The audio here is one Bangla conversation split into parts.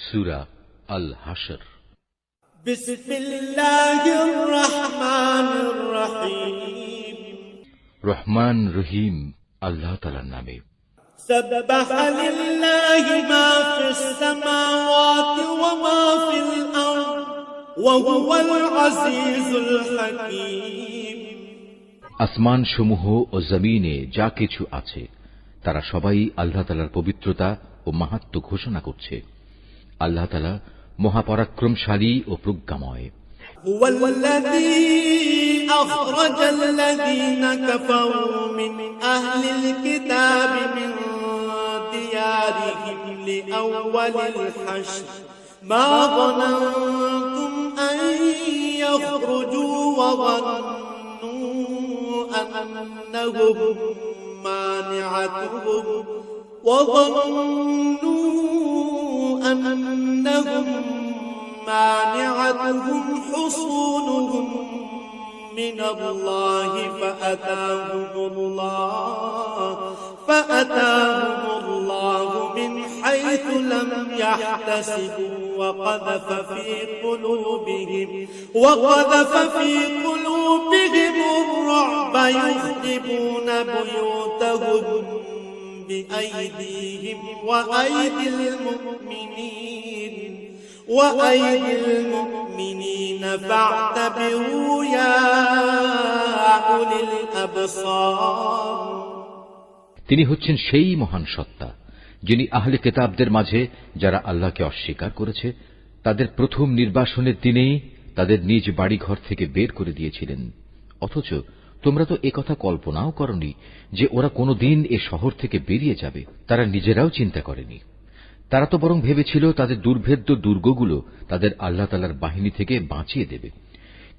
সূরা আল হাশর। বিসমিল্লাহির রহমানির রহিম। রহমান রহিম আল্লাহ তাআলার নামে। সাব্বাহা লিল্লাহি মা ফিস সামাওয়াতি ওয়া মা ফিল আরদ ওয়া হুয়াল আজিজুল হাকীম। আসমান সমূহ ও জমিনে যা কিছু আছে তারা সবাই আল্লাহ তাআলার পবিত্রতা ও মাহাত্ম্য ঘোষণা করছে। আল্লাহ তাআলা মহাপরাক্রমশালী ও প্রজ্ঞাময়। হুয়াল্লাযী আখরাজাল লাযীনা কাফারু মিন আহলিল কিতাবি মিন দিয়ারিহিম লিআউওয়ালিল হাশর মা যানানতুম আন ইয়াখরুজু ওয়া যান্নু أنهم مانعتهم حصونهم من الله فأتاهم الله من حيث لم يحتسبوا وقذف في قلوبهم الرعب يخربون بيوتهم بأيديهم وأيدي المؤمنين فاعتبروا يا أولي الأبصار। তিনি হচ্ছেন সেই মহান সত্তা যিনি আহলে কিতাবদের মাঝে যারা আল্লাহকে অস্বীকার করেছে তাদের প্রথম নির্বাসনের দিনেই তাদের নিজ বাড়িঘর থেকে বের করে দিয়েছিলেন। অথচ তোমরা তো একথা কল্পনাও করনি যে ওরা কোনোদিন এ শহর থেকে বেরিয়ে যাবে। তারা নিজেরাও চিন্তা করেনি। তারা তো বরং ভেবেছিল তাদের দুর্ভেদ্য দুর্গগুলো তাদের আল্লাহ তাআলার বাহিনী থেকে বাঁচিয়ে দেবে।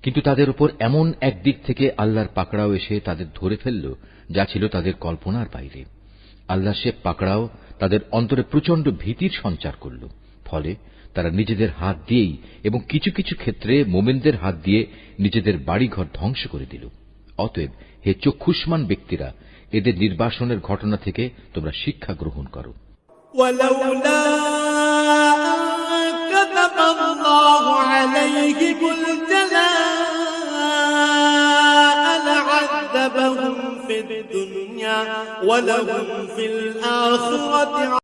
কিন্তু তাদের উপর এমন একদিক থেকে আল্লাহর পাকড়াও এসে তাদের ধরে ফেলল যা ছিল তাদের কল্পনার বাইরে। আল্লাহ সে পাকড়াও তাদের অন্তরে প্রচন্ড ভীতির সঞ্চার করল। ফলে তারা নিজেদের হাত দিয়েই এবং কিছু কিছু ক্ষেত্রে মোমেনদের হাত দিয়ে নিজেদের বাড়িঘর ধ্বংস করে দিল। অতএব হে চক্ষুষ্মান ব্যক্তিরা, এদের নির্বাসনের ঘটনা থেকে তোমরা শিক্ষা গ্রহণ করো। ولولا أن كتب الله عليهم الجلاء لعذبهم في الدنيا ولهم في الآخرة